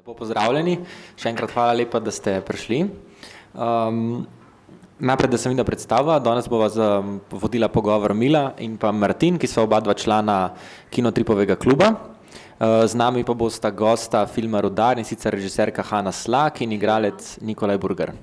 Lepo pozdravljeni, še enkrat hvala lepa, da ste prišli. Najprej, da sem videla predstavo, danes bova vodila pogovor Mila in pa Martin, ki so oba dva člana Kinotripovega kluba. Z nami pa bosta gosta filma Rudar, in sicer režiserka Hanna Slak in igralec Nikolaj Burger.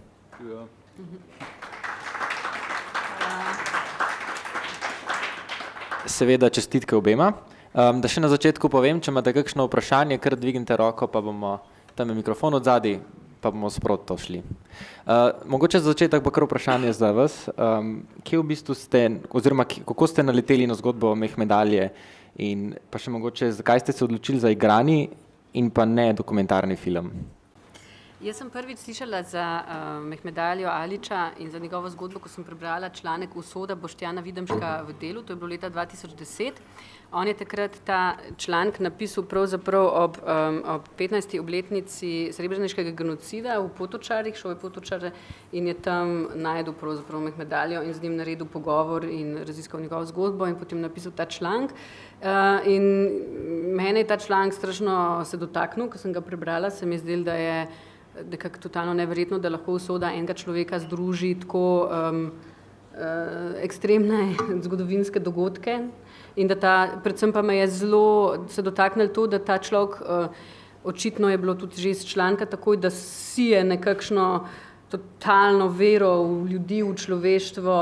Seveda čestitke obema. Da še na začetku povem, če imate kakšno vprašanje, kar dvignite roko, pa bomo, tam je mikrofon odzadaj, pa bomo sproti to šli. Mogoče za začetek pa kar vprašanje za vas. Kje v bistvu ste, oziroma kako ste naleteli na zgodbo Mehmedalije in pa še mogoče, zakaj ste se odločili za igrani in pa ne dokumentarni film? Jaz sem prvič slišala za Mehmedalijo Alića in za njegovo zgodbo, ko sem prebrala članek Usoda Boštjana Videmška v Delu, to je bilo leta 2010. On je takrat ta članek napisal pravzaprav ob 15. obletnici srebreniškega genocida v Potočarih, šel je Potočare in je tam najdel pravzaprav Mehmedalijo in z njim naredil pogovor in raziskal njegovo zgodbo in potem napisal ta članek. In mene je ta članek strašno se dotaknil, ko sem ga prebrala, se mi je zdelo, da je nekako totalno neverjetno, da lahko usoda enega človeka združi tako ekstremne zgodovinske dogodke in da predvsem pa me je zelo se dotaknilo to, da ta človek, očitno je bilo tudi že iz članka takoj, da sije nekakšno totalno vero v ljudi, v človeštvo,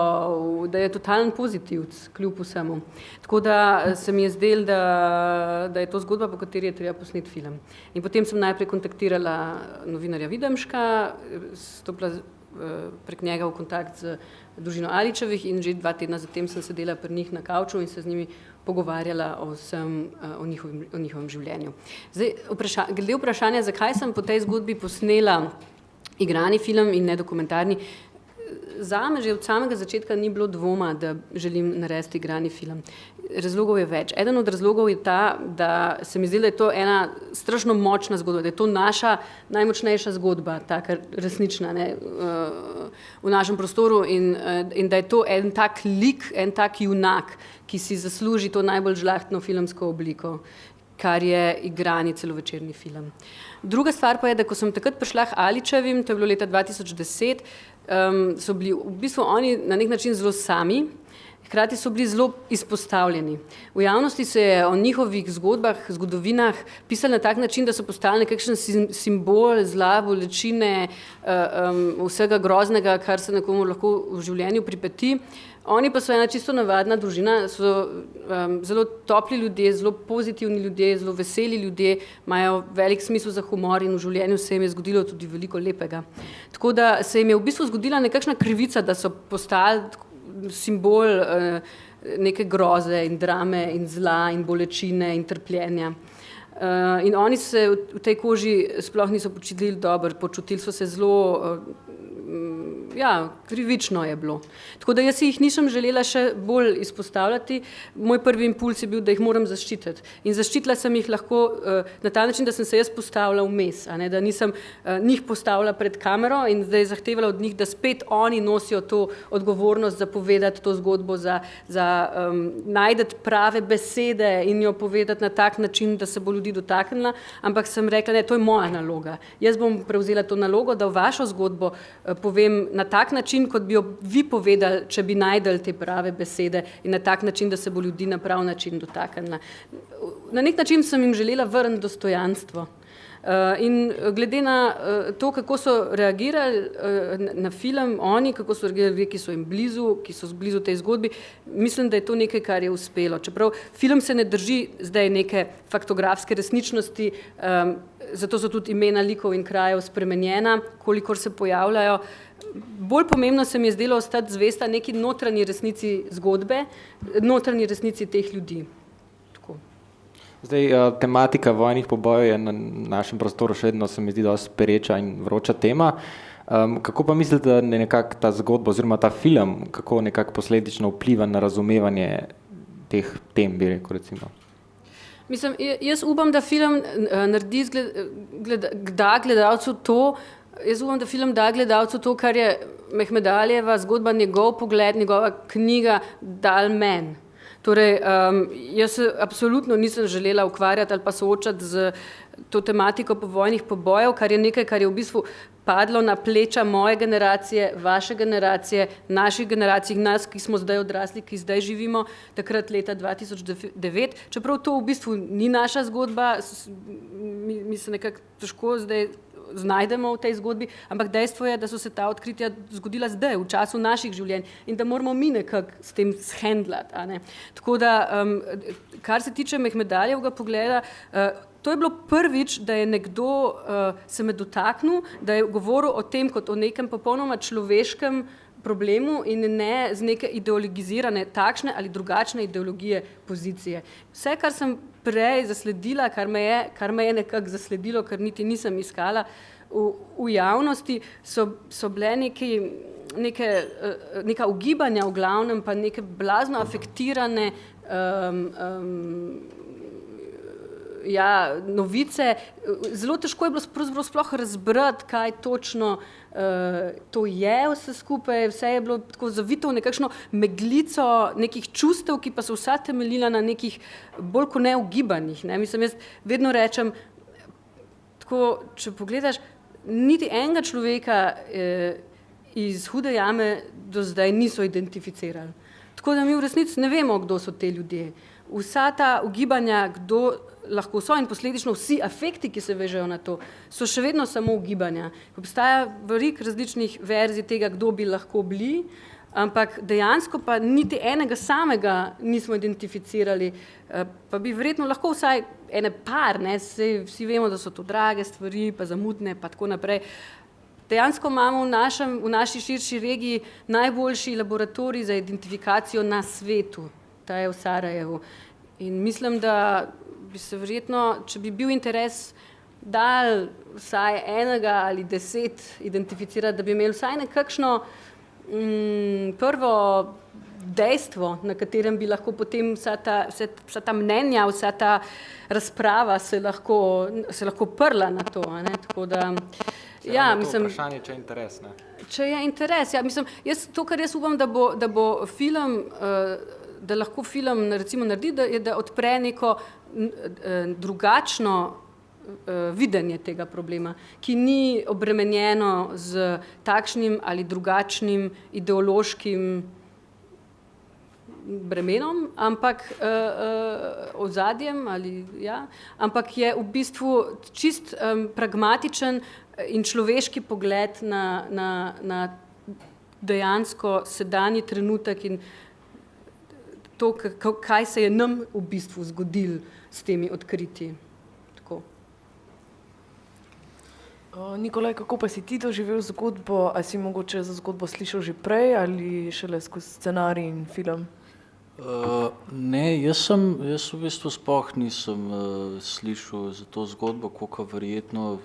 da je totalen pozitivc, kljub vsemu. Tako da se mi je zdelo, da je to zgodba, po kateri je treba posneti film. In potem sem najprej kontaktirala novinarja Videmška, stopila prek njega v kontakt z družino Alićevih in že 2 tedna zatem sem sedela pri njih na kavču in se z njimi pogovarjala o vsem, o njihovem življenju. Zdaj, glede vprašanja, zakaj sem po tej zgodbi posnela igrani film in ne dokumentarni. Zame že od samega začetka ni bilo dvoma, da želim narediti igrani film. Razlogov je več. Eden od razlogov je ta, da se mi zdi, da je to ena strašno močna zgodba, da je to naša najmočnejša zgodba, taka resnična, ne, v našem prostoru in da je to en tak lik, en tak junak, ki si zasluži to najbolj žlahtno filmsko obliko, kar je igrani celovečerni film. Druga stvar pa je, da ko sem takrat prišla k Alićevim, to je bilo leta 2010, so bili v bistvu oni na nek način zelo sami, hkrati so bili zelo izpostavljeni. V javnosti se je o njihovih zgodbah, zgodovinah pisali na tak način, da so postali nekakšen simbol zla, bolečine, vsega groznega, kar se nekomu lahko v življenju pripeti. Oni pa so ena čisto navadna družina, so zelo topli ljudje, zelo pozitivni ljudje, zelo veseli ljudje, imajo velik smisel za humor in v življenju se jim je zgodilo tudi veliko lepega. Tako da se jim je v bistvu zgodila nekakšna krivica, da so postali simbol neke groze in drame in zla in bolečine in trpljenja. In oni se v tej koži sploh niso počutili dobro, počutili so se zelo, krivično je bilo. Tako da jaz jih nisem želela še bolj izpostavljati. Moj prvi impuls je bil, da jih moram zaščititi. In zaščitila sem jih lahko na ta način, da sem se jaz postavila vmes, da nisem njih postavila pred kamero in zdaj zahtevala od njih, da spet oni nosijo to odgovornost za povedati to zgodbo, za najdeti prave besede in jo povedati na tak način, da se bo ljudi dotaknila, ampak sem rekla, ne, to je moja naloga. Jaz bom prevzela to nalogo, da vašo zgodbo povem na tak način, kot bi jo vi povedali, če bi najdeli te prave besede in na tak način, da se bo ljudi na prav način dotaknila. Na nek način sem jim želela vrniti dostojanstvo. In glede na to, kako so reagirali na film, oni, kako so reagirali, ki so jim blizu, ki so blizu tej zgodbi, mislim, da je to nekaj, kar je uspelo. Čeprav film se ne drži zdaj neke faktografske resničnosti, zato so tudi imena likov in krajev spremenjena, kolikor se pojavljajo. Bolj pomembno se mi je zdelo ostati zvesta neki notranji resnici zgodbe, notranji resnici teh ljudi. Zdaj, tematika vojnih pobojev je na našem prostoru še vedno, se mi zdi, dosti pereča in vroča tema. Kako pa mislite, da nekako ta zgodba oziroma ta film, kako nekako posledično vpliva na razumevanje teh tem, bi rekel, recimo? Mislim, jaz upam, da film naredi da gledalcu to, kar je Mehmedalijeva zgodba, njegov pogled, njegova knjiga dal meni. Torej, jaz se absolutno nisem želela ukvarjati ali pa soočati z to tematiko povojnih pobojev, kar je nekaj, kar je v bistvu padlo na pleča moje generacije, vaše generacije, naših generacij, nas, ki smo zdaj odrasli, ki zdaj živimo, takrat leta 2009. Čeprav to v bistvu ni naša zgodba, mi se nekako težko zdaj znajdemo v tej zgodbi, ampak dejstvo je, da so se ta odkritja zgodila zdaj, v času naših življenj in da moramo mi nekako s tem shendlati. Tako da, kar se tiče Mehmedaljevega pogleda, to je bilo prvič, da je nekdo se me dotaknil, da je govoril o tem kot o nekem popolnoma človeškem problemu in ne z neke ideologizirane, takšne ali drugačne ideologije pozicije. Vse, kar sem prej zasledila, kar me je nekako zasledilo, ker niti nisem iskala v javnosti, so bile neka ugibanja v glavnem, pa neke blazno afektirane novice. Zelo težko je bilo sploh razbrati, kaj točno to je vse skupaj. Vse je bilo tako zavito v nekakšno meglico nekih čustev, ki pa so vsa temeljila na nekih bolj kot ne ugibanjih. Mislim, jaz vedno rečem, tako, če pogledaš, niti enega človeka iz Hude jame do zdaj niso identificirali. Tako da mi v resnici ne vemo, kdo so te ljudje. Vsa ta ugibanja, kdo lahko so in posledično vsi afekti, ki se vežejo na to, so še vedno samo ugibanja. Obstaja veliko različnih verzij tega, kdo bi lahko bili, ampak dejansko pa niti enega samega nismo identificirali, pa bi verjetno lahko vsaj ene par, vsi vemo, da so to drage stvari, pa zamudne, pa tako naprej. Dejansko imamo v naši širši regiji najboljši laboratorij za identifikacijo na svetu, ta je v Sarajevu. In mislim, da bi se verjetno, če bi bil interes dal vsaj enega ali 10 identificirati, da bi imeli vsaj nekakšno prvo dejstvo, na katerem bi lahko potem vsa ta mnenja, vsa ta razprava se lahko prla na to. Tako da, mislim, vprašanje, če je interes, ne? Če je interes, mislim, to, kar jaz upam, da bo film, da lahko film recimo naredi, da odpre neko drugačno videnje tega problema, ki ni obremenjeno z takšnim ali drugačnim ideološkim bremenom, ampak ozadjem ampak je v bistvu čist pragmatičen in človeški pogled na dejansko sedanji trenutek in to, kaj se je nam v bistvu zgodilo s temi odkritji. Tako. Nikolaj, kako pa si ti doživel zgodbo? A si mogoče za zgodbo slišal že prej ali šele skozi scenarij in film? Ne, jaz v bistvu sploh nisem slišal za to zgodbo, koliko verjetno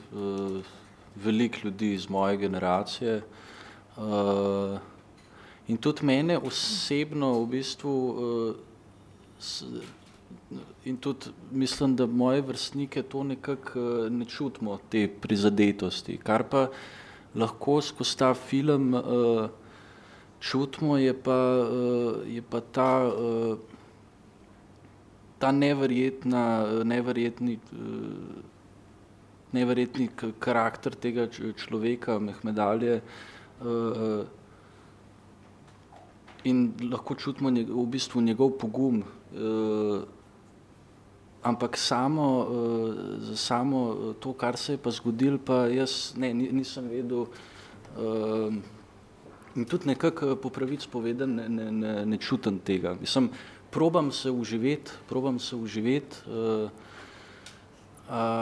veliko ljudi iz moje generacije. In tudi mene osebno v bistvu in tudi mislim, da moje vrstnike to nekako ne čutimo, te prizadetosti. Kar pa lahko skozi ta film čutimo, je pa ta neverjetni karakter tega človeka, Mehmedalije, in lahko čutimo v bistvu njegov pogum, ampak za samo to, kar se je pa zgodilo, pa jaz nisem vedel in tudi nekako po pravici povedano ne čutim tega. Mislim, probam se uživeti,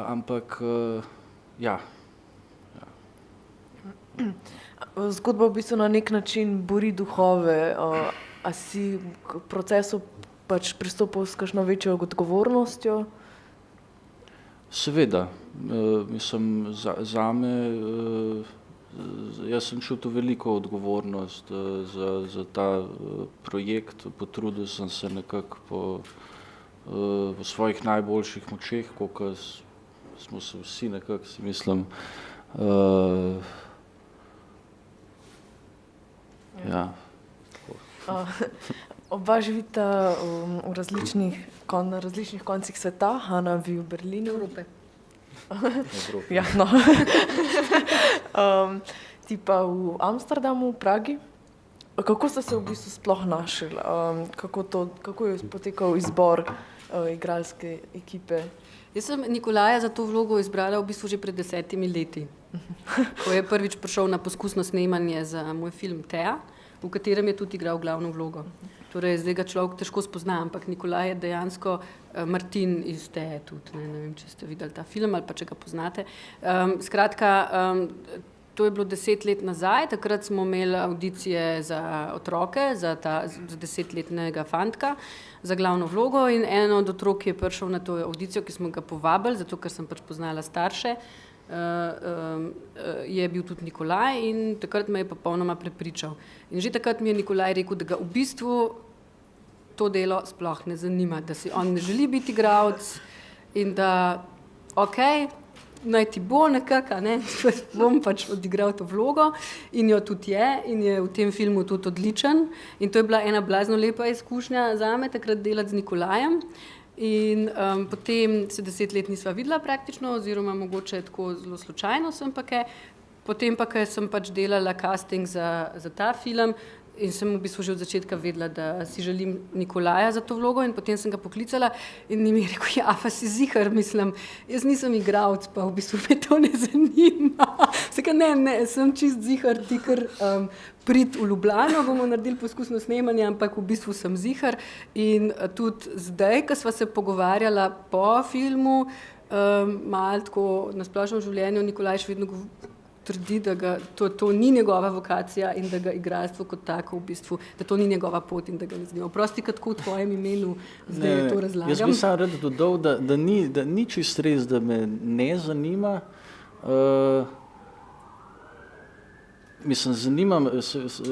ampak ja. Zgodba v bistvu na nek način buri duhove. A si k procesu pač pristopil s kakšno večjo odgovornostjo? Seveda. Mislim, zame, jaz sem čutil veliko odgovornost za ta projekt. Potrudil sem se nekako v svojih najboljših močeh, koliko smo se vsi nekako, si mislim, Oba živita v na različnih koncih sveta, Hana vi v Berlinu. Evrope. Ja, no. Ti pa v Amsterdamu, v Pragi. Kako ste se v bistvu sploh našli? Kako je potekal izbor igralske ekipe? Jaz sem Nikolaja za to vlogo izbrala v bistvu že pred 10 leti, ko je prvič prišel na poskusno snemanje za moj film Thea, v katerem je tudi igral glavno vlogo. Torej, zdaj ga človek težko spozna, ampak Nikolaj je dejansko Martin iz Teje tudi. Ne vem, če ste videli ta film ali pa če ga poznate. Skratka, to je bilo 10 let nazaj, takrat smo imeli audicije za otroke, za 10-letnega fantka, za glavno vlogo in eno od otrok je prišel na to audicijo, ki smo ga povabili, zato ker sem pač poznala starše, je bil tudi Nikolaj in takrat me je popolnoma prepričal. In že takrat mi je Nikolaj rekel, da ga v bistvu to delo sploh ne zanima, da si on ne želi biti igralec in da naj ti bo nekako, bom pač odigral to vlogo in jo tudi je in je v tem filmu tudi odličen in to je bila ena blazno lepa izkušnja zame, takrat delati z Nikolajem. In potem se 10 let nisva videla praktično, oziroma mogoče tako zelo slučajno sem pa kaj. Potem pa, ker sem pač delala casting za ta film in sem v bistvu že od začetka vedela, da si želim Nikolaja za to vlogo in potem sem ga poklicala in mi je rekel, ja, pa si zihar, mislim, jaz nisem igralec, pa v bistvu me to ne zanima. Vsega ne, sem čist zihar, ti kar prid v Ljubljano, bomo naredili poskusno snemanje, ampak v bistvu sem zihar in tudi zdaj, ko sva se pogovarjala po filmu, malo tako na splošnem življenju, Nikolaj še vedno trdi, da to ni njegova vokacija in da ga igralstvo kot tako v bistvu, da to ni njegova pot in da ga ne zanima. Oprosti, kako v tvojem imenu zdaj to razlagam. Jaz bi samo rad dodal, da ni čist res, da me ne zanima. Mislim,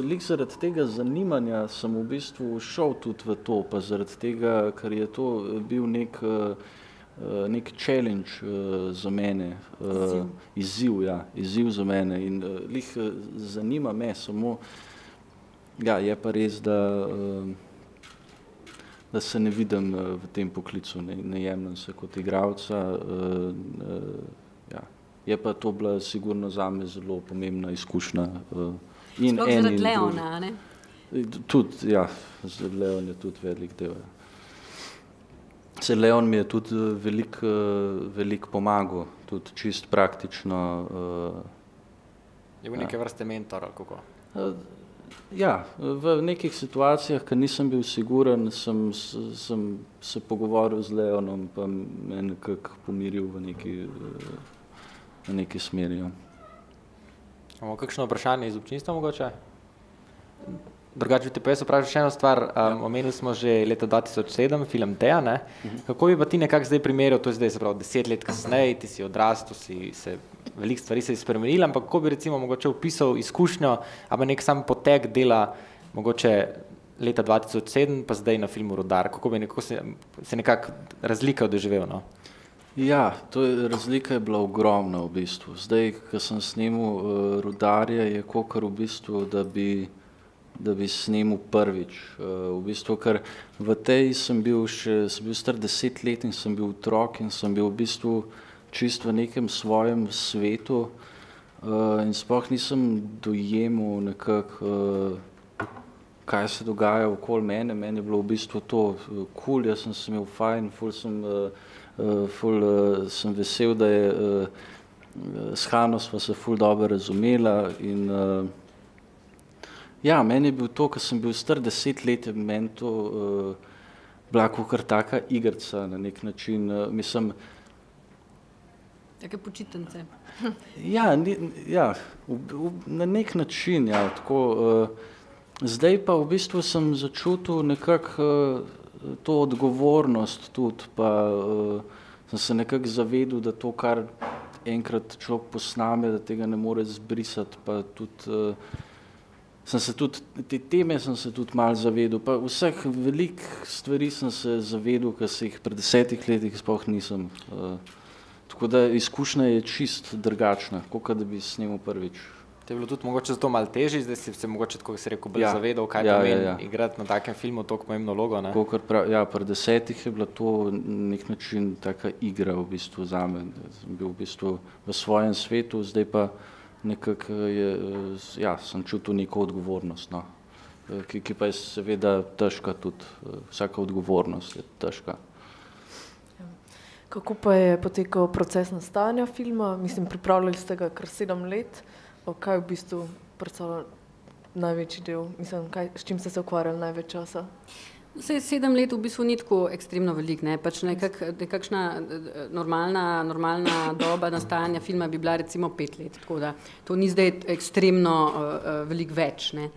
lik zaradi tega zanimanja sem v bistvu šel tudi v to, pa zaradi tega, ker je to bil nek challenge za mene, izziv za mene in zanima me samo, je pa res, da se ne vidim v tem poklicu, ne jemljem se kot igralca, je pa to bila sigurno zame zelo pomembna izkušnja. Sploh zaradi Leona, ne? Tudi, Leon je tudi velik del. Leon mi je tudi veliko pomagal, tudi čist praktično. Je bil neke vrste mentor, ali kako? V nekih situacijah, ker nisem bil siguren, sem se pogovoril z Leonom, pa me nekako pomiril v neki smeri. Imamo kakšno vprašanje iz občinstva mogoče? Drugače bi te pa jaz vprašal še eno stvar, omenili smo že leta 2007 film Thea, ne? Kako bi pa ti nekako zdaj primerjal, to je zdaj se pravi 10 let kasneje, ti si odrastel, veliko stvari se je spremenilo, ampak kako bi recimo mogoče opisal izkušnjo, ali nek sam potek dela mogoče leta 2007 pa zdaj na filmu Rudar, kako bi se nekako razlika doživel, no? Ja, razlika je bila ogromna v bistvu. Zdaj, ko sem snemal Rudarja, je kakor v bistvu, da bi snemal prvič. V bistvu, ker v tej sem bil star 10 let in sem bil otrok in sem bil v bistvu čist v nekem svojem svetu in sploh nisem dojemal nekako, kaj se dogaja okoli mene. Meni je bilo v bistvu to cool, jaz sem se imel fajn, ful sem vesel, da je s Hano sva se ful dobro razumela in meni je bil to, ko sem bil star 10 let, meni to bila kakor taka igrica na nek način, mislim. Take počitnice. Na nek način, tako. Zdaj pa v bistvu sem začutil nekako to odgovornost tudi, pa sem se nekako zavedel, da to, kar enkrat človek posname, da tega ne more zbrisati, pa tudi te teme sem se tudi malo zavedel, pa vseh velik stvari sem se zavedel, ker se jih pred 10 letih sploh nisem. Tako da izkušnja je čist drugačna, kot da bi snemal prvič. To je bilo tudi mogoče zato malo težje, zdaj si se mogoče, tako si rekel, bolj zavedal, kaj pomeni igrati na takem filmu tako pomembno vlogo. Pri 10 je bila to nek način taka igra v bistvu zame. Sem bil v bistvu v svojem svetu, zdaj pa nekako sem čutil neko odgovornost, no. Ki pa je seveda težka tudi, vsaka odgovornost je težka. Kako pa je potekal proces nastajanja filma? Mislim, pripravljali ste ga kar 7 let. Kaj v bistvu predstavlja največji del? Mislim, s čim ste se ukvarjali največ časa? 7 let v bistvu ni tako ekstremno veliko, ne? Pač nekakšna normalna doba nastajanja filma bi bila recimo 5 let, tako da to ni zdaj ekstremno veliko več, ne?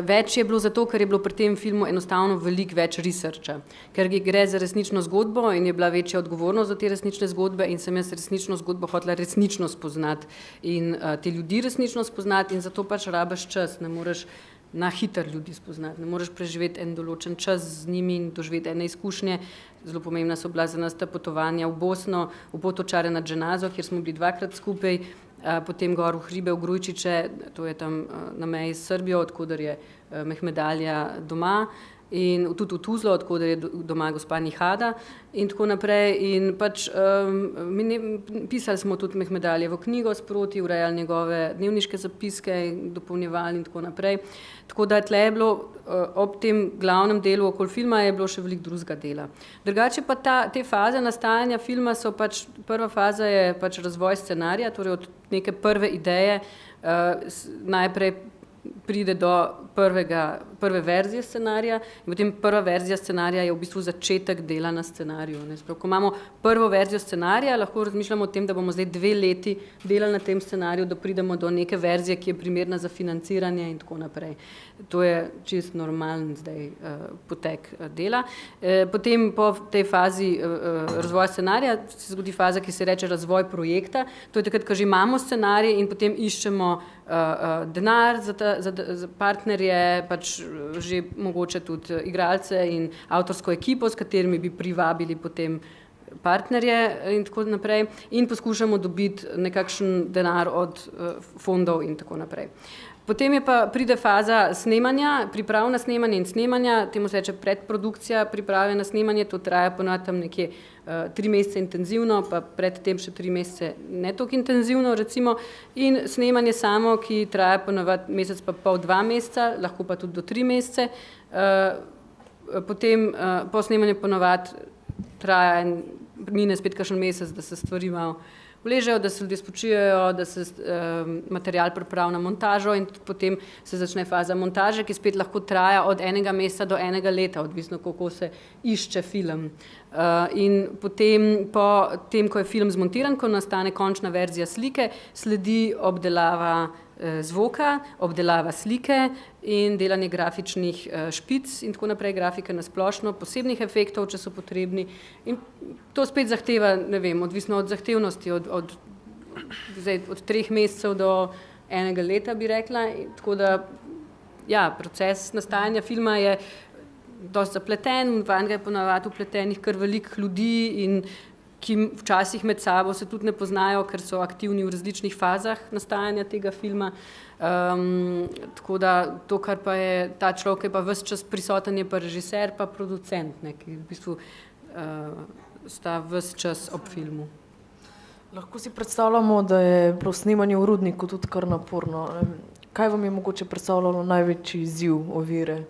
Več je bilo zato, ker je bilo pri tem filmu enostavno veliko več researcha, ker gre za resnično zgodbo in je bila večja odgovornost za te resnične zgodbe in sem jaz resnično zgodbo hotela resnično spoznati in te ljudi resnično spoznati in zato pač rabiš čas, ne moreš na hitro ljudi spoznati. Ne moreš preživeti en določen čas z njimi in doživeti ene izkušnje. Zelo pomembna so bila za nas ta potovanja v Bosno, v Potočare nad Ženazo, kjer smo bili 2-krat skupaj, potem gor v hribe v Grujčiče, to je tam na meji s Srbijo, odkoder je Mehmedalija doma, in tudi v Tuzlo, odkoder je doma gospa Nihada in tako naprej. In pač pisali smo tudi Mehmedaljevo knjigo sproti, urejali njegove dnevniške zapiske, dopolnjevali in tako naprej. Tako da tle je bilo ob tem glavnem delu okoli filma je bilo še veliko drugega dela. Drugače pa te faze nastajanja filma so pač, prva faza je pač razvoj scenarija, torej od neke prve ideje najprej pride do prve verzije scenarija in potem prva verzija scenarija je v bistvu začetek dela na scenariju. Ko imamo prvo verzijo scenarija, lahko razmišljamo o tem, da bomo zdaj 2 leti delali na tem scenariju, da pridemo do neke verzije, ki je primerna za financiranje in tako naprej. To je čist normalen zdaj potek dela. Potem po tej fazi razvoja scenarija se zgodi faza, ki se reče razvoj projekta. To je takrat, ko že imamo scenarij in potem iščemo denar za partnerje, pač že mogoče tudi igralce in avtorsko ekipo, s katerimi bi privabili potem partnerje in tako naprej in poskušamo dobiti nekakšen denar od fondov in tako naprej. Potem pride faza snemanja, priprav na snemanje in snemanja, temu se reče predprodukcija, priprave na snemanje, to traja ponavadi tam nekje 3 mesece intenzivno, pa predtem še 3 mesece ne toliko intenzivno recimo in snemanje samo, ki traja ponavadi mesec pa pol, 2 meseca, lahko pa tudi do 3 mesece. Potem po snemanju ponavadi traja mine spet kakšen mesec, da se stvari malo vležejo, da se ljudje spočijajo, da se material pripravi na montažo in potem se začne faza montaže, ki spet lahko traja od 1 meseca do 1 leta, odvisno kako se išče film. In potem po tem, ko je film zmontiran, ko nastane končna verzija slike, sledi obdelava zvoka, obdelava slike in delanje grafičnih špic in tako naprej, grafike na splošno, posebnih efektov, če so potrebni. In to spet zahteva, ne vem, odvisno od zahtevnosti, od 3 mesecev do 1 leta, bi rekla. Tako da, ja, proces nastajanja filma je dosti zapleten, vanj je ponavadi vpletenih kar veliko ljudi in ki včasih med sabo se tudi ne poznajo, ker so aktivni v različnih fazah nastajanja tega filma. Tako da to, kar pa je ta človek, je pa ves čas prisoten, je pa režiser, pa producent, ne, ki v bistvu sta ves čas ob filmu. Lahko si predstavljamo, da je bilo snemanje v Rudniku tudi kar naporno. Kaj vam je mogoče predstavljalo največji izziv, ovire?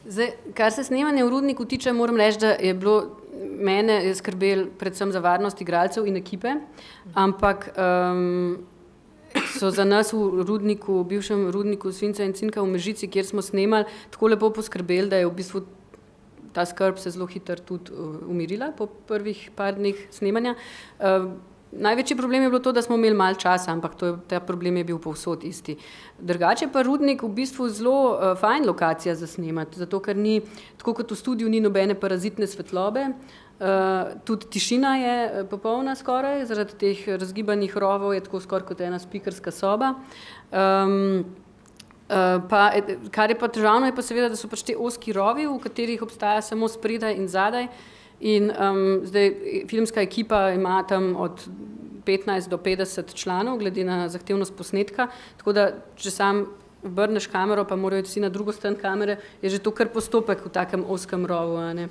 Zdaj, kar se snemanja v Rudniku tiče, moram reči, da je bilo mene skrbelo predvsem za varnost igralcev in ekipe, ampak so za nas v Rudniku, v bivšem Rudniku Svinca in Cinka v Mežici, kjer smo snemali, tako lepo poskrbeli, da je v bistvu ta skrb se zelo hitro tudi umirila po prvih par dneh snemanja. Največji problem je bilo to, da smo imeli malo časa, ampak ta problem je bil povsod isti. Drugače pa Rudnik v bistvu zelo fajn lokacija za snemati, zato ker ni, tako kot v studiu, ni nobene parazitne svetlobe, tudi tišina je popolna skoraj, zaradi teh razgibanih rovov je tako skoraj kot ena spikerska soba. Kar je pa težavno, je pa seveda, da so pač te ozki rovi, v katerih obstaja samo spredaj in zadaj. In zdaj filmska ekipa ima tam od 15 do 50 članov, glede na zahtevnost posnetka, tako da če sam obrneš kamero, pa morajo vsi na drugo stran kamere, je že to kar postopek v takem ozkem rovu. A ne.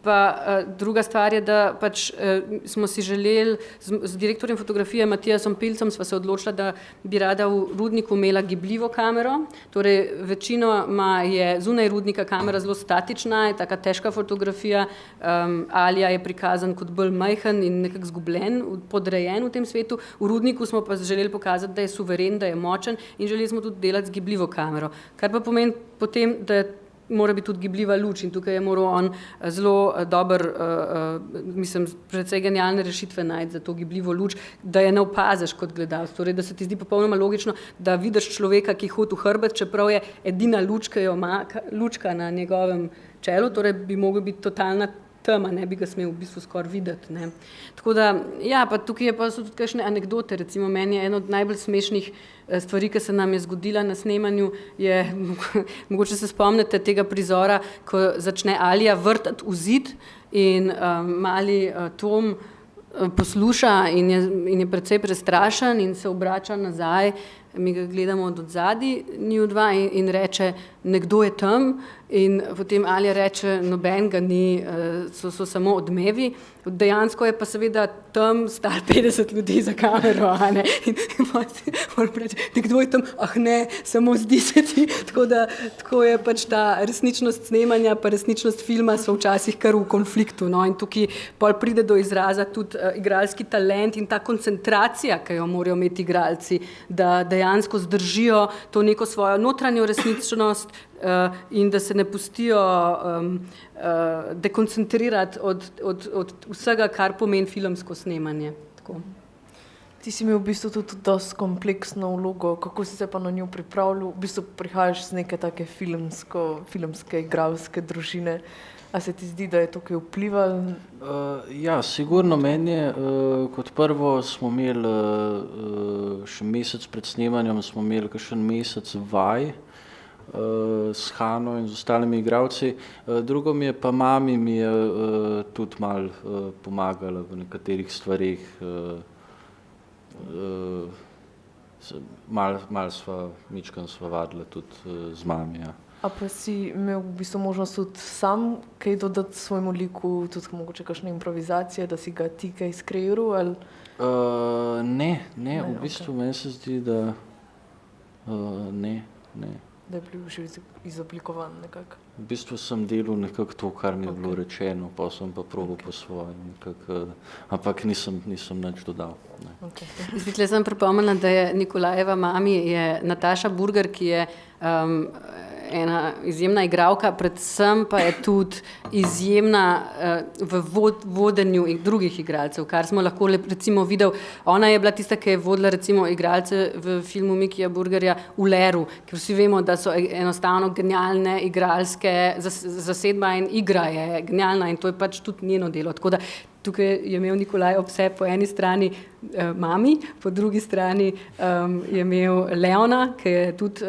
Pa druga stvar je, da pač smo si želeli z direktorjem fotografije Matijasom Pilcem sva se odločila, da bi rada v Rudniku imela gibljivo kamero, torej večinoma je zunaj Rudnika kamera zelo statična, je taka težka fotografija, Alija je prikazan kot bolj majhen in nekako zgubljen, podrejen v tem svetu, v Rudniku smo pa želeli pokazati, da je suveren, da je močen in želeli smo tudi delati z gibljivo kamero, kar pa pomeni potem, da mora biti tudi gibljiva luč in tukaj je moral on zelo dober, mislim, precej genialne rešitve najti za to gibljivo luč, da je ne opaziš kot gledalec, torej da se ti zdi popolnoma logično, da vidiš človeka, ki hodi v hrbet, čeprav je edina lučka na njegovem čelu, torej bi mogel biti totalna tema, ne bi ga smel v bistvu skoraj videti. Ne. Tako da, ja, pa tukaj je pa so tudi kakšne anekdote, recimo meni je eno od najbolj smešnih stvari, ki se nam je zgodila na snemanju, je, mogoče se spomnite tega prizora, ko začne Alija vrtati v zid in mali Tom posluša in je precej prestrašen in se obrača nazaj, mi ga gledamo od odzadi, njiju dva in reče, nekdo je tam in potem Alija reče, noben ga ni, so samo odmevi. Dejansko je pa seveda tam stal 50 ljudi za kamero, a ne, in moram reči, nekdo je tam, ah ne, samo zdi se ti, tako je pač ta resničnost snemanja pa resničnost filma so včasih kar v konfliktu, no, in tukaj pol pride do izraza tudi igralski talent in ta koncentracija, ki jo morajo imeti igralci, da dejansko zdržijo to neko svojo notranjo resničnost in da se ne pustijo dekoncentrirati od vsega, kar pomeni filmsko snemanje. Tako. Ti si imel v bistvu tudi dosti kompleksno vlogo, kako si se pa na njo pripravljal? V bistvu prihajaš z neke take filmske, igralske družine. A se ti zdi, da je to kaj vplivalo? Ja, sigurno meni je, kot prvo smo imeli še mesec pred snemanjem, smo imeli kakšen mesec vaj s Hano in z ostalimi igralci. Drugo mi je pa mami mi je tudi malo pomagala v nekaterih stvarih. Malo sva vadila tudi z mami, ja. A pa si imel v bistvu možnost tudi sam kaj dodati svojemu liku, tudi mogoče kakšne improvizacije, da si ga ti kaj skreiral, ali? Ne, v bistvu okay. Meni se zdi, da ne. Da je bil že izoblikovan nekako. V bistvu sem delal nekako to, kar mi je bilo rečeno, pa sem pa probal po svojem nekako, ampak nisem nič dodal. Okay. Zdaj sem pripomnila, da je Nikolajeva mami je Nataša Burger, ki je ena izjemna igralka, predvsem pa je tudi izjemna v vodenju drugih igralcev, kar smo lahko recimo videli. Ona je bila tista, ki je vodila recimo igralce v filmu Mikija Burgerja v Leru, ker vsi vemo, da so enostavno genialne igralske zasedba in igra je genialna in to je pač tudi njeno delo. Tako da tukaj je imel Nikolaj ob sebi po eni strani mami, po drugi strani je imel Leona, ki je tudi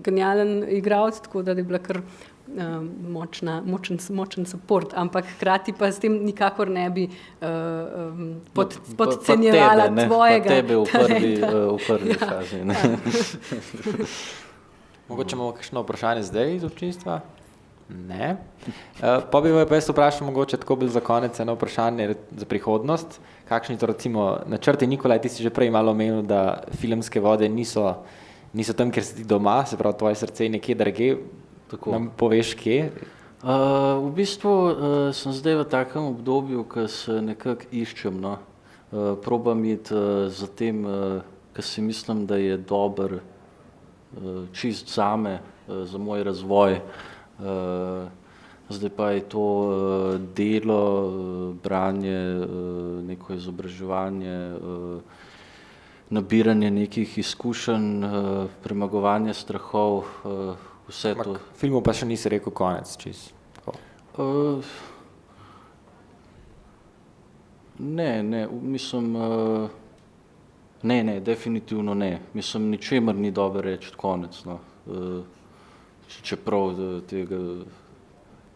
genialen igralec, tako da je bila kar močen support, ampak hkrati pa s tem nikakor ne bi podcenjevala tvojega. Pa tebe v prvi fazi. Mogoče imamo kakšno vprašanje zdaj iz občinstva? Ne. Pa bi pa jaz vprašal mogoče tako bolj za konec eno vprašanje za prihodnost. Kakšni to recimo načrti? Nikolaj, ti si že prej malo omenil, da filmske vode niso tam, kjer si ti doma, se pravi tvoje srce je nekje drugje. Nam poveš, kje? V bistvu sem zdaj v takem obdobju, ko se nekako iščem. No. Probam iti za tem, kar si mislim, da je dober čist zame, za moj razvoj. Zdaj pa je to delo, branje, neko izobraževanje, nabiranje nekih izkušenj, premagovanje strahov, vse to. Filmu pa še nisi rekel konec, čist. Ne, mislim, ne, definitivno ne. Mislim, ničemer ni dobro reči konec, no. Čeprav tega,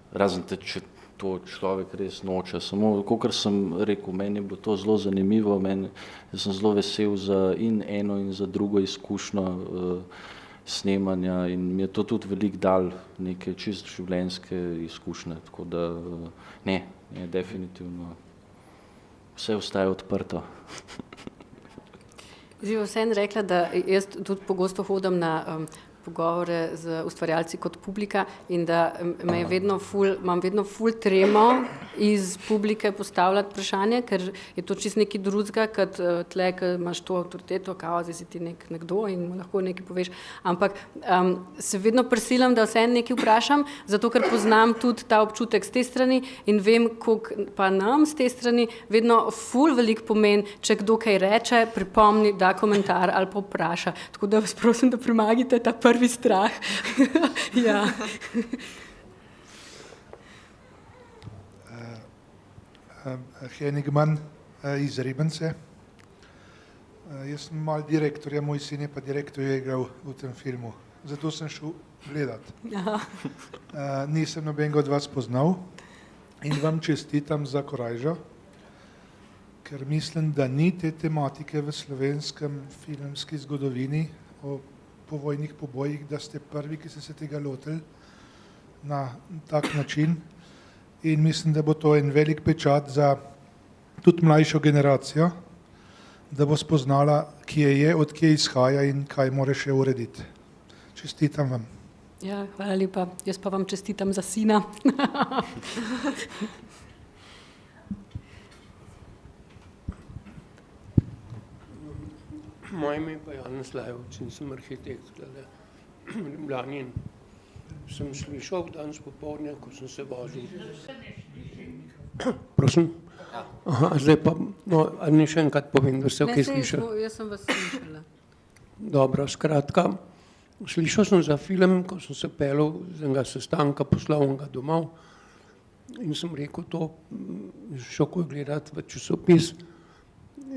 razen če to človek res noče. Samo, kakor sem rekel, meni je bilo to zelo zanimivo, jaz sem zelo vesel za in eno in za drugo izkušnjo snemanja in mi je to tudi veliko dal neke čisto življenjske izkušnje, tako da ne, definitivno vse ostaje odprto. Zdaj bom vseeno rekla, da jaz tudi pogosto hodim na pogovore z ustvarjalci kot publika in da imam vedno ful tremo iz publike postavljati vprašanje, ker je to čisto nekaj drugega, kot tle, ker imaš to avtoriteto, kao, zdaj si ti nekdo in lahko nekaj poveš. Ampak se vedno prisilim, da vseeno nekaj vprašam, zato ker poznam tudi ta občutek z te strani in vem, koliko pa nam z te strani vedno ful veliko pomeni, če kdo kaj reče, pripomni, da komentar ali pa vpraša. Tako da vas prosim, da premagite ta prvi strah. Ja. Henigman iz Ribence. Jaz sem mal direktor, moj sin je pa direktor je igral v tem filmu. Zato sem šel gledat. Nisem nobenega od vas poznal in vam čestitam za korajžo, ker mislim, da ni te tematike v slovenskem filmski zgodovini o povojnih pobojih, da ste prvi, ki ste se tega lotili na tak način. In mislim, da bo to en velik pečat za tudi mlajšo generacijo, da bo spoznala, kje je, od kje izhaja in kaj mora še urediti. Čestitam vam. Ja, hvala lepa. Jaz pa vam čestitam za sina. Moje ime je pa Janez Lajovec in sem arhitekt tule v Ljubljani. Sem slišal danes popoldne, ko sem se vozil. Prosim? Aha, zdaj pa, ali ne še enkrat povem, da ste kaj slišali? Jaz sem vas slišala. Dobro, skratka, slišal sem za film, ko sem se peljal z enega sestanka poslovnega domov in sem rekel to, šel ko gledati v časopis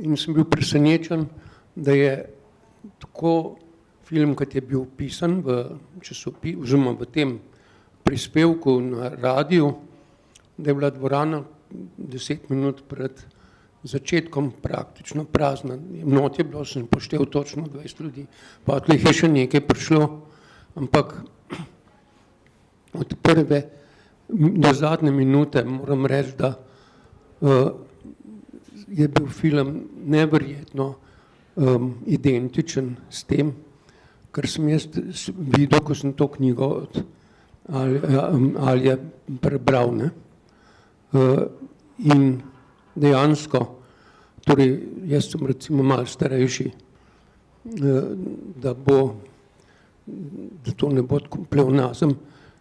in sem bil presenečen, da je tako film, kot je bil pisan v časopisu, oziroma v tem prispevku na radiju, da je bila dvorana 10 minut pred začetkom praktično prazna. Not je bilo, sem poštel točno 20 ljudi, pa tleh je še nekaj prišlo, ampak od prve do zadnje minute moram reči, da je bil film neverjetno identičen s tem, kar sem jaz videl, ko sem to knjigo od Alje prebral. Ne? In dejansko, torej jaz sem recimo malo starejši, da to ne bo pleonazem,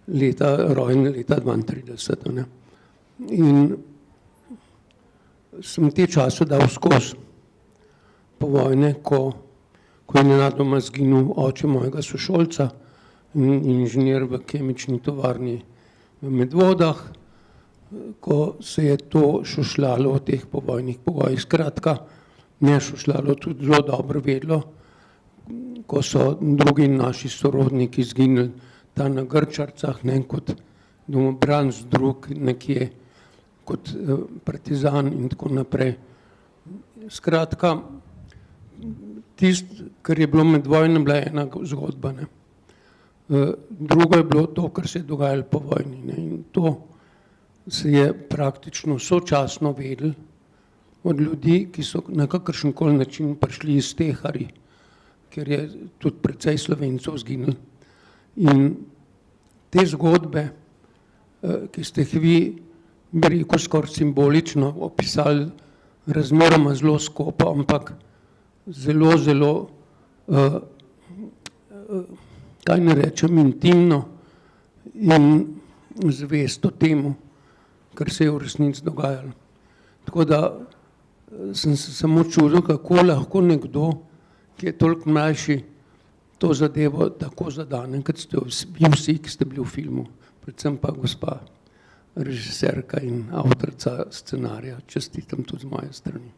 rojen leta 32. Ne? In sem te čase dal skozi po vojne, ko je nenadoma zginil oče mojega sošolca, inženir v kemični tovarni v Medvodah, ko se je to šušljalo o teh povojnih pogojih. Skratka, ne šušljalo, tudi zelo dobro vedlo, ko so drugi naši sorodniki zginili tam na Grčarcah, ne, kot domobranc, drug nekje kot partizan in tako naprej. Skratka, tisto, kar je bilo med vojno, bila ena zgodba. Ne. Drugo je bilo to, kar se je dogajalo po vojni. Ne. In to se je praktično sočasno vedeli od ljudi, ki so na kakršenkoli način prišli iz Tehari, ker je tudi precej Slovencev zginili. In te zgodbe, ki ste jih vi, bi rekel, skoraj simbolično opisali, razmeroma zelo skopo, ampak zelo, kaj ne rečem, intimno in zvesto temu, kar se je v resnici dogajalo. Tako da sem se samo čudil, kako lahko nekdo, ki je toliko mlajši, to zadevo tako zadane, kot ste vsi, ki ste bili v filmu, predvsem pa gospa režiserka in avtorica scenarija. Čestitam tudi z moje strani.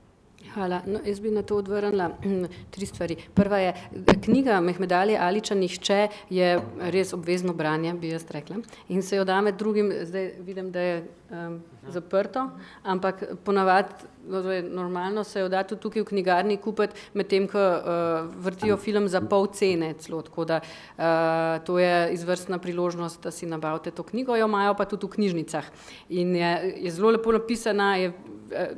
Hvala. No, jaz bi na to odvrnila 3 stvari. Prva je, knjiga Mehmedalije Aliča Nihče je res obvezno branje, bi jaz rekla. In se jo da med drugim, zdaj vidim, da je zaprto, ampak ponavadi, normalno se jo da tudi tukaj v knjigarni kupiti, medtem ko vrtijo film za pol cene celo, tako da to je izvrstna priložnost, da si nabavite to knjigo, jo imajo pa tudi v knjižnicah. In je zelo lepo napisana, je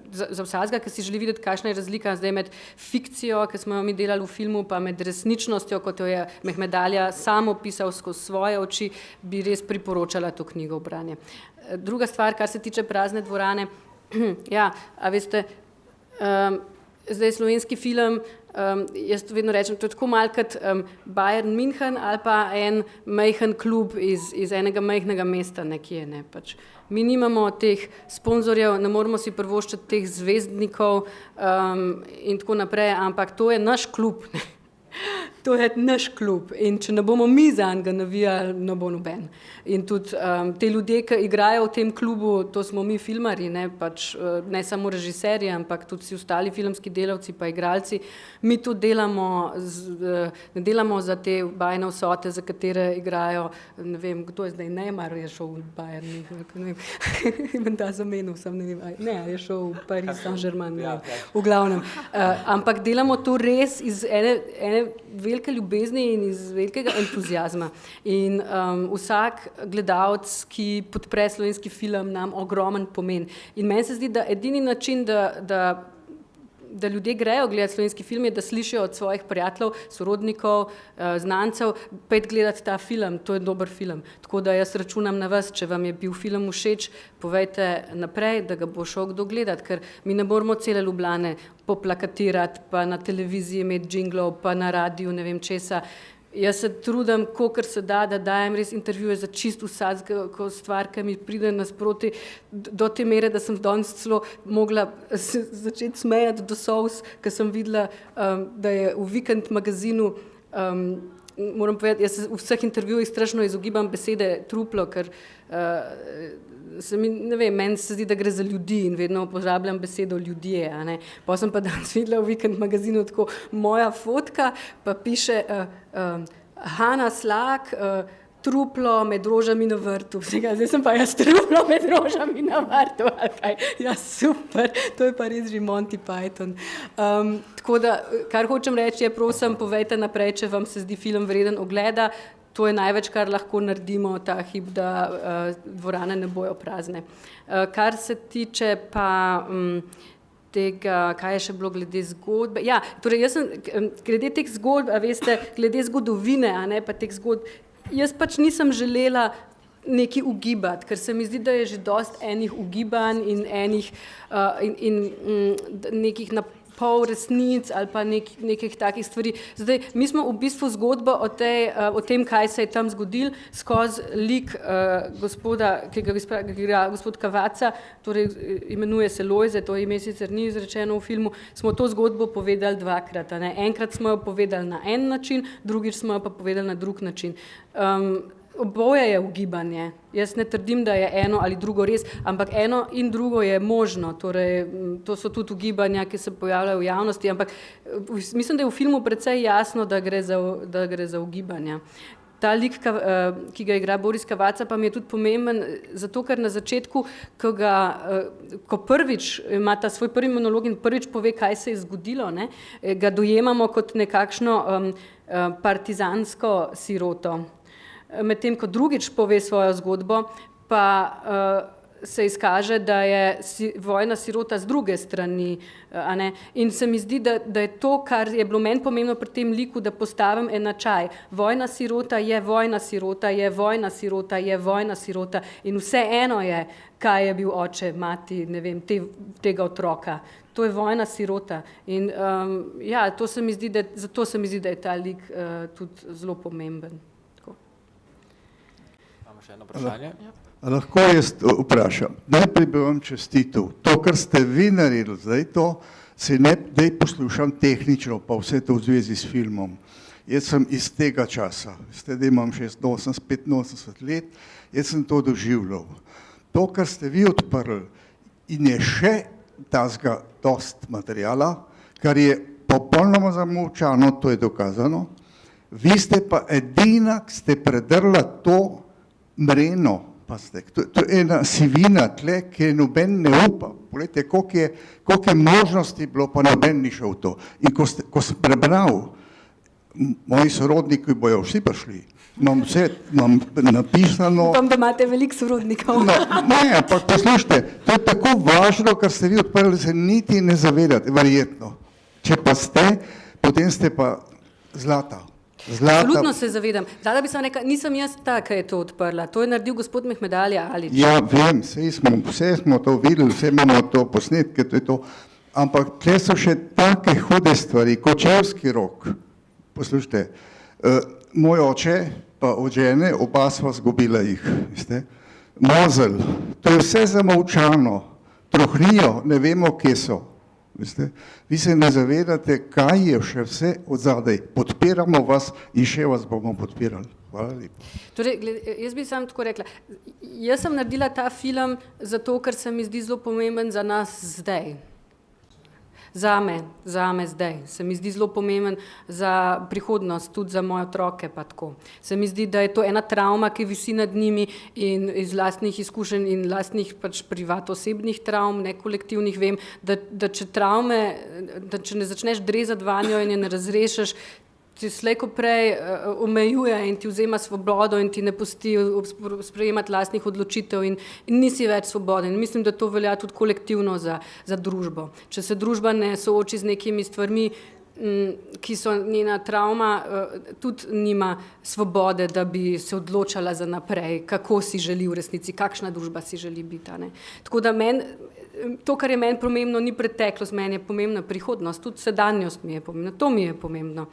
za vsakega, ki si želi videti, kakšna je razlika zdaj med fikcijo, ki smo jo mi delali v filmu, pa med resničnostjo, kot jo je Mehmedalija sam opisal skozi svoje oči, bi res priporočala to knjigo v branje. Druga stvar, kar se tiče Prazne dvorane, ja, a veste, zdaj slovenski film, jaz to vedno rečem, to je tako malo kot Bayern München ali pa en majhen klub iz enega majhnega mesta nekje, ne, pač. Mi nimamo teh sponzorjev, ne moremo si privoščiti teh zvezdnikov in tako naprej, ampak to je naš klub, ne. To je naš klub in če ne bomo mi zanj ga navijali, ne bo noben. In tudi te ljudje, ki igrajo v tem klubu, to smo mi filmarji, ne, pač, ne samo režiserji, ampak tudi vsi ostali filmski delavci pa igralci. Mi to delamo, ne delamo za te bajne vsote, za katere igrajo, ne vem, kdo je zdaj, Neymar je šel v Bayern, ne vem, da zamenil sem, ne vem, ne, je šel v Paris Saint-Germain, ne vem, v glavnem. Ampak delamo to res iz ene velike ljubezni in iz velikega entuzijazma. In vsak gledalec, ki podpre slovenski film, nam ogromen pomen. In meni se zdi, da edini način, da ljudje grejo gledati slovenski film, je, da slišijo od svojih prijateljev, sorodnikov, znancev, pojdi gledati ta film, to je dober film. Tako da jaz računam na vas, če vam je bil film všeč, povejte naprej, da ga bo šel kdo gledati, ker mi ne moramo cele Ljubljane poplakatirati, pa na televiziji imeti džinglov, pa na radiju, ne vem česa. Jaz se trudim, kolikor se da dajem res intervjuje za čisto vsako stvar, ki mi pride nasproti, do te mere, da sem danes celo mogla začeti smejati do solz, ker sem videla, da je v Vikend magazinu, moram povedati, jaz se v vseh intervjujih strašno izogibam besede truplo, ker ne vem, meni se zdi, da gre za ljudi in vedno uporabljam besedo ljudje, a ne. Pa sem pa danes videla v Vikend magazinu tako moja fotka, pa piše Hanna Slak, truplo med rožami na vrtu. Zdaj sem pa jaz truplo med rožami na vrtu. Ja, super, to je pa res že Monty Python. Tako da, kar hočem reči, je prosim, povejte naprej, če vam se zdi film vreden ogleda. To je največ, kar lahko naredimo ta hip, da dvorane ne bojo prazne. Kar se tiče pa tega, kaj je še bilo glede zgodbe. Ja, torej jaz sem, glede teh zgodb, a veste, glede zgodovine, a ne, pa teh zgodb, jaz pač nisem želela nekaj ugibati, ker se mi zdi, da je že dost enih ugibanj in enih in nekih pol resnic ali pa nekih takih stvari. Zdaj, mi smo v bistvu zgodbo o tem, kaj se je tam zgodil, skozi lik gospoda, ki ga igra gospod Cavazza, torej imenuje se Lojze, to ime sicer ni izrečeno v filmu, smo to zgodbo povedali dvakrat. Ne? Enkrat smo jo povedali na en način, drugič smo jo pa povedali na drug način. Oboje je ugibanje. Jaz ne trdim, da je eno ali drugo res, ampak eno in drugo je možno. Torej, to so tudi ugibanja, ki se pojavljajo v javnosti, ampak mislim, da je v filmu precej jasno, da gre za ugibanja. Ta lik, ki ga igra Boris Cavazza, pa mi je tudi pomemben, zato ker na začetku, ko prvič ima ta svoj prvi monolog in prvič pove, kaj se je zgodilo, ne, ga dojemamo kot nekakšno partizansko siroto. Medtem, ko drugič pove svojo zgodbo, pa se izkaže, da je vojna sirota z druge strani. A ne? In se mi zdi, da je to, kar je bilo meni pomembno pri tem liku, da postavim enačaj. Vojna sirota je vojna sirota, je vojna sirota, je vojna sirota in vse eno je, kaj je bil oče, mati, ne vem, tega otroka. To je vojna sirota. In ja, zato se mi zdi, da je ta lik tudi zelo pomemben. Še eno vprašanje? Lahko jaz vprašam. Najprej bi vam čestitil. To, kar ste vi naredili, zdaj to, se ne daj poslušam tehnično, pa vse to v zvezi s filmom. Jaz sem iz tega časa, da imam 85 let, jaz sem to doživljal. To, kar ste vi odprli in je še tazga dost materijala, kar je popolnoma zamolčano, to je dokazano. Vi ste pa edina, ki ste predrla to mreno, to je ena sivina tle, ki noben ne upa. Poglejte, koliko je možnosti bilo, pa noben ni šel v to. In ko sem prebral, moji sorodniki bojo vsi prišli, imam napisano. Upam, da imate veliko sorodnikov. No, ne, ampak poslušajte, to je tako važno, kar ste vi odprli, da se niti ne zavedate, verjetno. Če pa ste, potem ste pa zlata. Absolutno se zavedam. Zdaj bi sem rekla, nisem jaz ta, ki je to odprla. To je naredil gospod Mehmedalija Alić. Ja, vem, vse smo to videli, vse imamo to posnetke, to je to. Ampak tle so še take hude stvari, Kočevski rok. Poslušajte, moj oče pa od žene, oba sva zgubila jih, veste. Mozelj, to je vse zamolčano. Trohnijo, ne vemo, kje so. Veste? Vi se ne zavedate, kaj je še vse od zadaj. Podpiramo vas in še vas bomo podpirali. Hvala lepa. Torej, jaz bi sam tako rekla, jaz sem naredila ta film zato, ker se mi zdi zelo pomemben za nas zdaj. Zame zdaj. Se mi zdi zelo pomemben za prihodnost, tudi za moje otroke pa tako. Se mi zdi, da je to ena travma, ki visi nad njimi in iz lastnih izkušenj in lastnih pač privat osebnih travm, ne kolektivnih, vem, da če ne začneš drezati vanjo in je ne razrešiš, ti slejko prej omejuje in ti vzema svobodo in ti ne pusti sprejemati lastnih odločitev in nisi več svoboden. Mislim, da to velja tudi kolektivno za družbo. Če se družba ne sooči z nekimi stvarmi, ki so njena travma, tudi nima svobode, da bi se odločala za naprej, kako si želi v resnici, kakšna družba si želi biti. Ne? Tako da to, kar je meni pomembno, ni preteklost, meni je pomembna prihodnost, tudi sedanjost mi je pomembna, to mi je pomembno.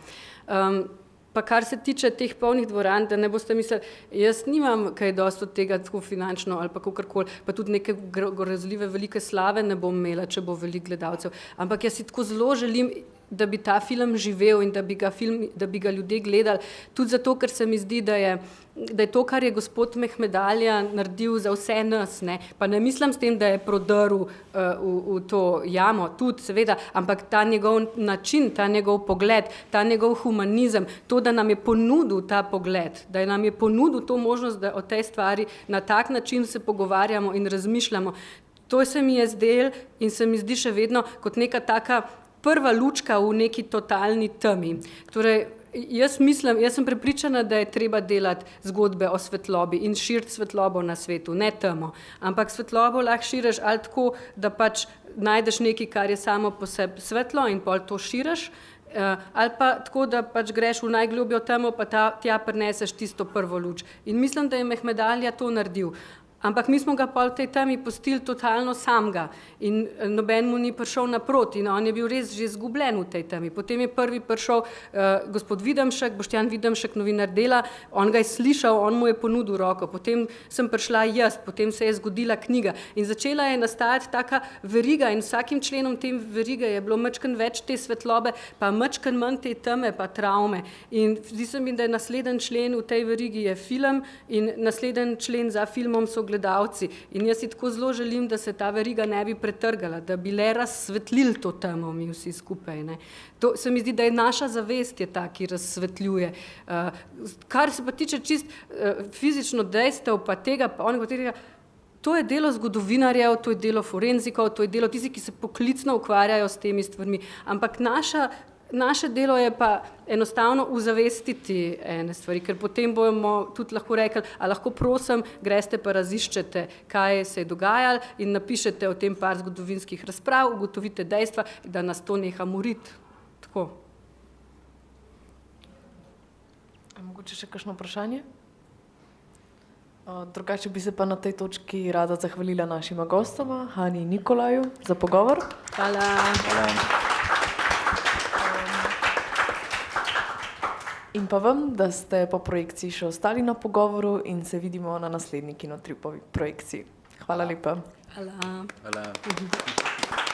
Pa kar se tiče teh polnih dvoran, da ne boste mislili, jaz nimam kaj dosti od tega tako finančno ali pa kakorkoli, pa tudi neke grozljive velike slave ne bom imela, če bo veliko gledalcev, ampak jaz si tako zelo želim, da bi ta film živel in da bi ga ljudje gledali, tudi zato, ker se mi zdi, da je to, kar je gospod Mehmedalija naredil za vse nas, ne, pa ne mislim s tem, da je prodrl v to jamo, tudi seveda, ampak ta njegov način, ta njegov pogled, ta njegov humanizem, to, da nam je ponudil ta pogled, da nam je ponudil to možnost, da o tej stvari na tak način se pogovarjamo in razmišljamo, to se mi je zdelo in se mi zdi še vedno kot neka taka prva lučka v neki totalni temi. Torej, jaz sem prepričana, da je treba delati zgodbe o svetlobi in širiti svetlobo na svetu, ne temo. Ampak svetlobo lahko širiš ali tako, da pač najdeš nekaj, kar je samo po sebi svetlo in pol to širiš, ali pa tako, da pač greš v najglobjo temo, pa tja prineseš tisto prvo luč. In mislim, da je Mehmedalija to naredil. Ampak mi smo ga pa v tej temi pustili totalno samega in noben mu ni prišel naproti in on je bil res že izgubljen v tej temi. Potem je prvi prišel gospod Videmšek, Boštjan Videmšek, novinar Dela, on ga je slišal, on mu je ponudil roko, potem sem prišla jaz, potem se je zgodila knjiga in začela je nastajati taka veriga in vsakim členom te verige je bilo majčkeno več te svetlobe, pa majčkeno manj te teme, pa travme. In zdi se mi, da je naslednji člen v tej verigi je film in naslednji člen za filmom so gledalci. In jaz si tako zelo želim, da se ta veriga ne bi pretrgala, da bi le razsvetlili to temo mi vsi skupaj. Ne. To se mi zdi, da je naša zavest je ta, ki razsvetljuje. Kar se pa tiče čist fizično dejstev, pa tega, pa onega, pa tega, to je delo zgodovinarjev, to je delo forenzikov, to je delo tisti, ki se poklicno ukvarjajo s temi stvarmi. Ampak naše delo je pa enostavno uzavestiti ene stvari, ker potem bomo tudi lahko rekli, a lahko prosim, greste pa raziščete, kaj se je dogajalo in napišete o tem par zgodovinskih razprav, ugotovite dejstva, da nas to neha moriti. Tako. Mogoče še kakšno vprašanje? Drugače bi se pa na tej točki rada zahvalila našima gostoma, Hani in Nikolaju, za pogovor. Hvala. In pa vam, da ste po projekciji še ostali na pogovoru in se vidimo na naslednji Kinotripovi projekciji. Hvala lepa. Hvala. Hvala.